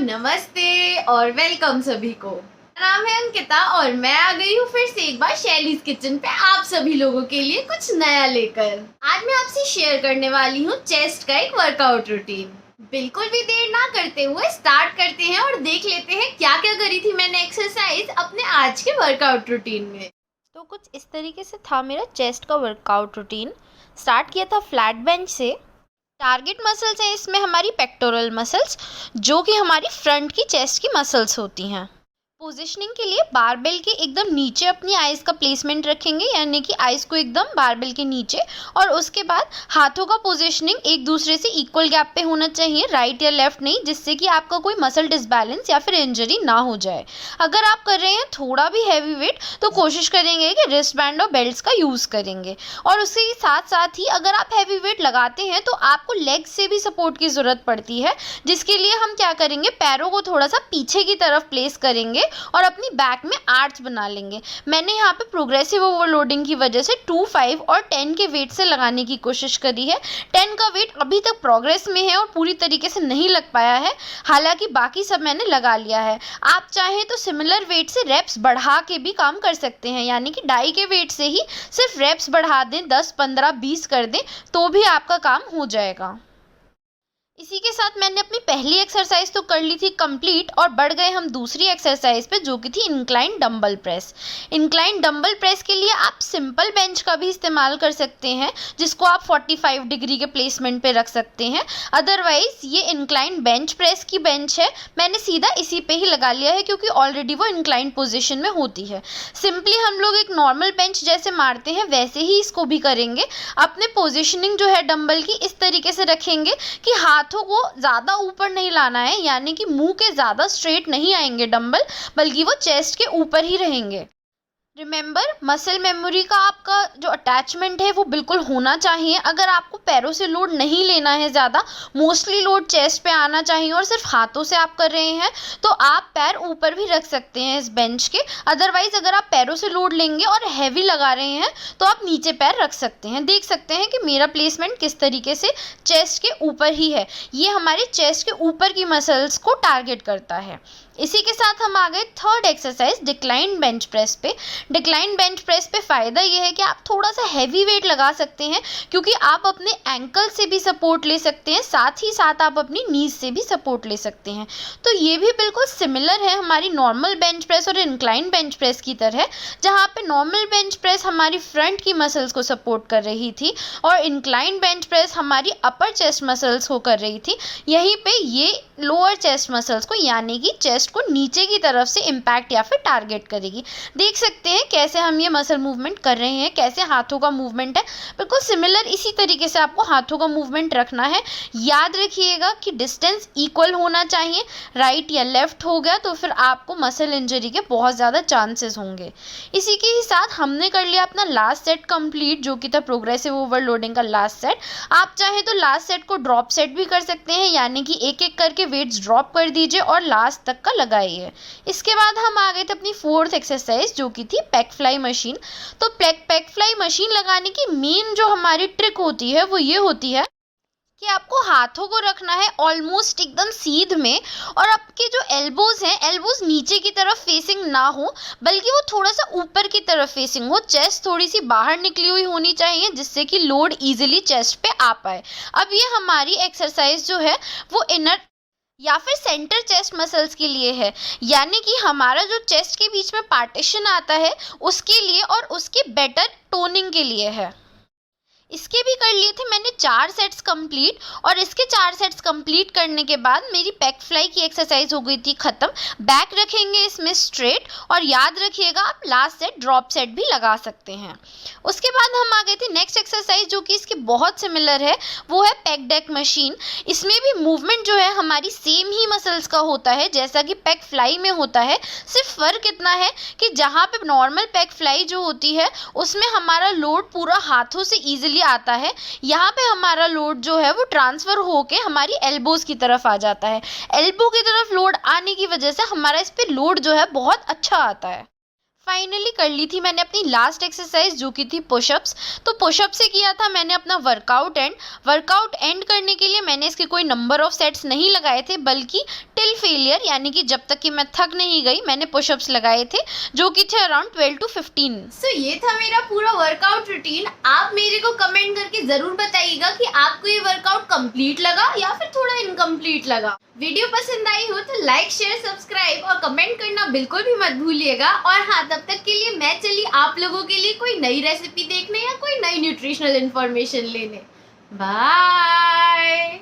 नमस्ते और वेलकम सभी को। मेरा नाम है अंकिता और मैं आ गई हूँ फिर से एक बार शैलीज किचन पे आप सभी लोगों के लिए कुछ नया लेकर। आज मैं आपसे शेयर करने वाली हूँ चेस्ट का एक वर्कआउट रूटीन। बिल्कुल भी देर ना करते हुए स्टार्ट करते हैं और देख लेते हैं क्या क्या करी थी मैंने एक्सरसाइज अपने आज के वर्कआउट रूटीन में। तो कुछ इस तरीके से था मेरा चेस्ट का वर्कआउट रूटीन। स्टार्ट किया था फ्लैट बेंच से। टारगेट मसल्स हैं इसमें हमारी पेक्टोरल मसल्स, जो कि हमारी फ्रंट की चेस्ट की मसल्स होती हैं। पोजीशनिंग के लिए बारबेल के एकदम नीचे अपनी आइज़ का प्लेसमेंट रखेंगे, यानी कि आइज़ को एकदम बारबेल के नीचे, और उसके बाद हाथों का पोजीशनिंग एक दूसरे से इक्वल गैप पे होना चाहिए, राइट या लेफ्ट नहीं, जिससे कि आपका कोई मसल डिसबैलेंस या फिर इंजरी ना हो जाए। अगर आप कर रहे हैं थोड़ा भी हैवी वेट तो कोशिश करेंगे कि रिस्ट बैंड और बेल्ट्स का यूज़ करेंगे। और उसके साथ साथ ही अगर आप हैवी वेट लगाते हैं तो आपको लेग्स से भी सपोर्ट की ज़रूरत पड़ती है, जिसके लिए हम क्या करेंगे, पैरों को थोड़ा सा पीछे की तरफ प्लेस करेंगे और अपनी बैक में आर्च बना लेंगे। मैंने यहाँ पे प्रोग्रेसिव ओवरलोडिंग की वजह से 2, 5 और 10 के वेट से लगाने की कोशिश करी है। 10 का वेट अभी तक प्रोग्रेस में है और पूरी तरीके से नहीं लग पाया है, हालांकि बाकी सब मैंने लगा लिया है। आप चाहें तो सिमिलर वेट से रेप्स बढ़ा के भी काम कर सकते हैं, यानी कि डाई के वेट से ही सिर्फ रेप्स बढ़ा दें, 10, 15, 20 कर दें तो भी आपका काम हो जाएगा। इसी के साथ मैंने अपनी पहली एक्सरसाइज तो कर ली थी कंप्लीट और बढ़ गए हम दूसरी एक्सरसाइज पे, जो कि थी incline dumbbell press. Incline dumbbell press के लिए आप सिंपल बेंच का भी इस्तेमाल कर सकते हैं, जिसको आप 45 डिग्री के प्लेसमेंट पे रख सकते हैं। अदरवाइज ये इंक्लाइन बेंच प्रेस की बेंच है, मैंने सीधा इसी पे ही लगा लिया है क्योंकि ऑलरेडी वो इंक्लाइन पोजिशन में होती है। सिंपली हम लोग एक नॉर्मल बेंच जैसे मारते हैं वैसे ही इसको भी करेंगे। अपने पोजिशनिंग जो है डंबल की इस तरीके से रखेंगे कि हाथों को ज़्यादा ऊपर नहीं लाना है, यानी कि मुंह के ज़्यादा स्ट्रेट नहीं आएंगे डंबल, बल्कि वो चेस्ट के ऊपर ही रहेंगे। रिमेंबर, मसल मेमोरी का आपका जो अटैचमेंट है वो बिल्कुल होना चाहिए। अगर आपको पैरों से लोड नहीं लेना है ज़्यादा, मोस्टली लोड चेस्ट पे आना चाहिए और सिर्फ हाथों से आप कर रहे हैं तो आप पैर ऊपर भी रख सकते हैं इस बेंच के। अदरवाइज अगर आप पैरों से लोड लेंगे और हैवी लगा रहे हैं तो आप नीचे पैर रख सकते हैं। देख सकते हैं कि मेरा प्लेसमेंट किस तरीके से चेस्ट के ऊपर ही है। ये हमारे चेस्ट के ऊपर की मसल्स को टारगेट करता है। इसी के साथ हम आ गए third exercise decline bench press पे। डिक्लाइन बेंच प्रेस पे फ़ायदा ये है कि आप थोड़ा सा हैवी वेट लगा सकते हैं, क्योंकि आप अपने एंकल से भी सपोर्ट ले सकते हैं, साथ ही साथ आप अपनी नीज से भी सपोर्ट ले सकते हैं। तो ये भी बिल्कुल सिमिलर है हमारी नॉर्मल बेंच प्रेस और इंक्लाइन बेंच प्रेस की तरह, जहाँ पे नॉर्मल बेंच प्रेस हमारी फ्रंट की मसल्स को सपोर्ट कर रही थी और इंक्लाइन बेंच प्रेस हमारी अपर चेस्ट मसल्स को कर रही थी। यहीं पे ये लोअर चेस्ट मसल्स को, यानी कि चेस्ट को नीचे की तरफ से इम्पैक्ट या फिर टारगेट करेगी। देख सकते हैं कैसे हम ये मसल मूवमेंट कर रहे हैं, कैसे हाथों का मूवमेंट है, बिल्कुल सिमिलर इसी तरीके से आपको हाथों का मूवमेंट रखना है। याद रखिएगा कि डिस्टेंस इक्वल होना चाहिए, राइट या लेफ्ट हो गया तो फिर आपको मसल इंजरी के बहुत ज़्यादा चांसेस होंगे। इसी के ही साथ हमने कर लिया अपना लास्ट सेट कंप्लीट, जो कि था प्रोग्रेसिव ओवरलोडिंग का लास्ट सेट। आप चाहे तो लास्ट सेट को ड्रॉप सेट भी कर सकते हैं, यानी कि एक एक करके वेट्स ड्रॉप कर दीजिए और लास्ट तक का लगाइए। इसके बाद हम आ गए थे अपनी फोर्थ एक्सरसाइज, जो कि थी पैक फ्लाई मशीन। तो पैक फ्लाई मशीन लगाने की मेन जो हमारी ट्रिक होती है वो ये होती है कि आपको हाथों को रखना है ऑलमोस्ट एकदम सीध में, और आपके जो एल्बोज हैं, एल्बोज नीचे की तरफ फेसिंग ना हो, बल्कि वो थोड़ा सा ऊपर की तरफ फेसिंग हो। चेस्ट थोड़ी सी बाहर निकली हुई होनी चाहिए, जिससे कि लोड इजीली चेस्ट पे आ पाए। अब ये हमारी एक्सरसाइज जो है वो इनर या फिर सेंटर चेस्ट मसल्स के लिए है, यानी कि हमारा जो चेस्ट के बीच में पार्टीशन आता है उसके लिए और उसके बेटर टोनिंग के लिए है। इसके भी कर लिए थे मैंने 4 सेट्स कंप्लीट, और इसके 4 सेट्स कंप्लीट करने के बाद मेरी पैक फ्लाई की एक्सरसाइज हो गई थी ख़त्म। बैक रखेंगे इसमें स्ट्रेट, और याद रखिएगा आप लास्ट सेट ड्रॉप सेट भी लगा सकते हैं। उसके बाद हम आ गए थे नेक्स्ट एक्सरसाइज, जो कि इसके बहुत सिमिलर है, वो है पैक डेक मशीन। इसमें भी मूवमेंट जो है हमारी सेम ही मसल्स का होता है जैसा कि पैक फ्लाई में होता है। सिर्फ फ़र्क इतना है कि जहाँ पे नॉर्मल पैक फ्लाई जो होती है उसमें हमारा लोड पूरा हाथों से ईजिली आता है, यहाँ पे हमारा लोड जो है वो ट्रांसफर होके हमारी एल्बोज की तरफ आ जाता है। एल्बो की तरफ लोड आने की वजह से हमारा इस पे लोड जो है बहुत अच्छा आता है। फाइनली कर ली थी मैंने अपनी लास्ट एक्सरसाइज जो की थी पुशअप्स। तो पुशअप से किया था मैंने अपना वर्कआउट एंड करने के लिए मैंने इसके कोई नंबर ऑफ सेट्स नहीं लगाए थे, बल्कि टिल फेलियर यानी कि जब तक कि मैं थक नहीं गई मैंने पुशअप्स लगाए थे, जो कि थे अराउंड 12 to 15। सो ये था मेरा पूरा वर्कआउट रूटीन। आप मेरे को कमेंट करके जरूर बताइएगा कि आपको ये वर्कआउट कंप्लीट लगा या फिर थोड़ा इनकम्प्लीट लगा। वीडियो पसंद आई हो तो लाइक शेयर सब्सक्राइब और कमेंट करना बिल्कुल भी मत भूलिएगा। और हाँ, तब तक के लिए मैं चली आप लोगों के लिए कोई नई रेसिपी देखने या कोई नई न्यूट्रिशनल इंफॉर्मेशन लेने। बाय।